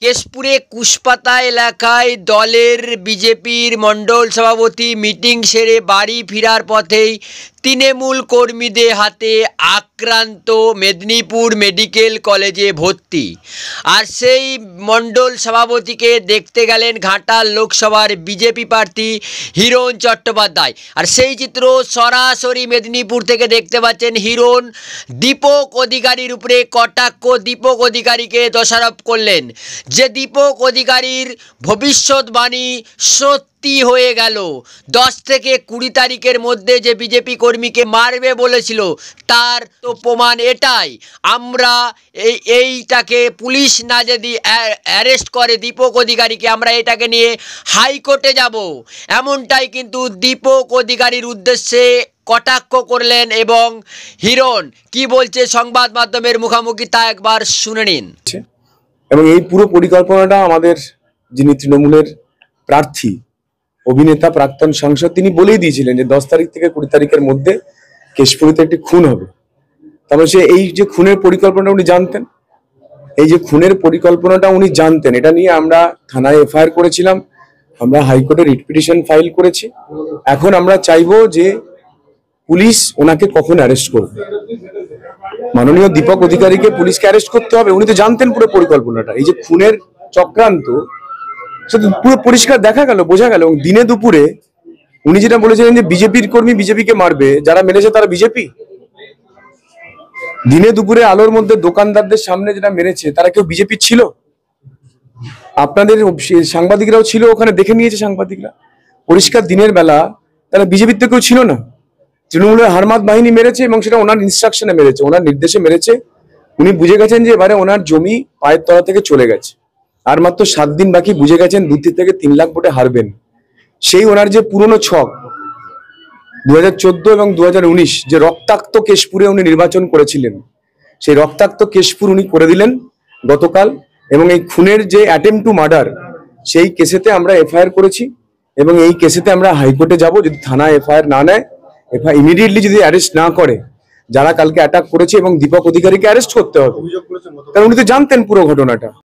কেশপুরে কুশপাতা এলাকায় দলের বিজেপির মণ্ডল সভাপতি মিটিং সেরে বাড়ি ফেরার পথেই তৃণমূল কর্মীদের হাতে আক্রান্ত, মেদিনীপুর মেডিকেল কলেজে ভর্তি। আর সেই মণ্ডল সভাপতিকে দেখতে গেলেন ঘাটাল লোকসভার বিজেপি প্রার্থী হিরণ চট্টোপাধ্যায়। আর সেই চিত্র সরাসরি মেদিনীপুর থেকে দেখতে পাচ্ছেন। হিরণ দীপক অধিকারীর উপরে কটাক্ষ, দীপক অধিকারীকে দোষারোপ করলেন যে দীপক অধিকারীর ভবিষ্যৎবাণী সত্যি হয়ে গেল। 10 থেকে 20 তারিখের মধ্যে যে বিজেপি কর্মীকে মারবে বলেছিল, তার তো প্রমাণ এটাই। আমরা এইটাকে পুলিশ না যদি অ্যারেস্ট করে দীপক অধিকারীকে, আমরা এটাকে নিয়ে হাইকোর্টে যাব, এমনটাই কিন্তু দীপক অধিকারীর উদ্দেশ্যে কটাক্ষ করলেন। এবং হিরণ কি বলছে সংবাদ মাধ্যমের মুখোমুখি তা একবার শুনে নিন। এবং এই পুরো পরিকল্পনাটা আমাদের যিনি তৃণমূলের প্রার্থী, অভিনেতা, প্রাক্তন সাংসদ, তিনি বলেই দিয়েছিলেন যে 10 তারিখ থেকে 20 তারিখের মধ্যে কেশপুরিতে একটি খুন হবে। তারপরে সে এই যে খুনের পরিকল্পনাটা উনি জানতেন, এই যে খুনের পরিকল্পনাটা উনি জানতেন, এটা নিয়ে আমরা থানায় এফআইআর করেছিলাম, আমরা হাইকোর্টে রিট পিটিশন ফাইল করেছি। এখন আমরা চাইবো যে পুলিশ ওনাকে কখন অ্যারেস্ট করবে। মাননীয় দীপক অধিকারীকে পুলিশকে অ্যারেস্ট করতে হবে। উনি তো জানতেন পুরো পরিকল্পনাটা। এই যে খুনের চক্রান্ত সেটা পুরো পরিষ্কার দেখা গেল, বোঝা গেল। এবং দিনে দুপুরে উনি যেটা বলেছিলেন যে বিজেপির কর্মী বিজেপিকে মারবে, যারা মেরেছে তারা বিজেপি। দিনে দুপুরে আলোর মধ্যে দোকানদারদের সামনে যেটা মেরেছে, তারা কেউ বিজেপি ছিল? আপনাদের সাংবাদিকরাও ছিল ওখানে, দেখে নিয়েছে সাংবাদিকরা। পরিষ্কার দিনের বেলা তারা বিজেপির তো কেউ ছিল না। তৃণমূলের হারমাত বাহিনী মেরেছে এবং সেটা ওনার ইনস্ট্রাকশনে মেরেছে, ওনার নির্দেশে মেরেছে। উনি বুঝে গেছেন যে এবারে ওনার জমি পায়ের তলা থেকে চলে গেছে, আর মাত্র 7 দিন বাকি। বুঝে গেছেন 2 থেকে 3 লাখ ভোটে হারবেন। সেই ওনার যে পুরনো ছক 2014 এবং 2019, যে রক্তাক্ত কেশপুরে উনি নির্বাচন করেছিলেন, সেই রক্তাক্ত কেশপুর উনি করে দিলেন গতকাল। এবং এই খুনের যে অ্যাটেম্প টু মার্ডার, সেই কেসেতে আমরা এফআইআর করেছি এবং এই কেসেতে আমরা হাইকোর্টে যাব। যদি থানা এফআইআর না নেয়, এফআইআর ইমিডিয়েটলি যদি অ্যারেস্ট না করে যারা কালকে অ্যাটাক করেছে, এবং দীপক অধিকারীকে অ্যারেস্ট করতে হবে, কারণ উনি তো জানতেন পুরো ঘটনাটা।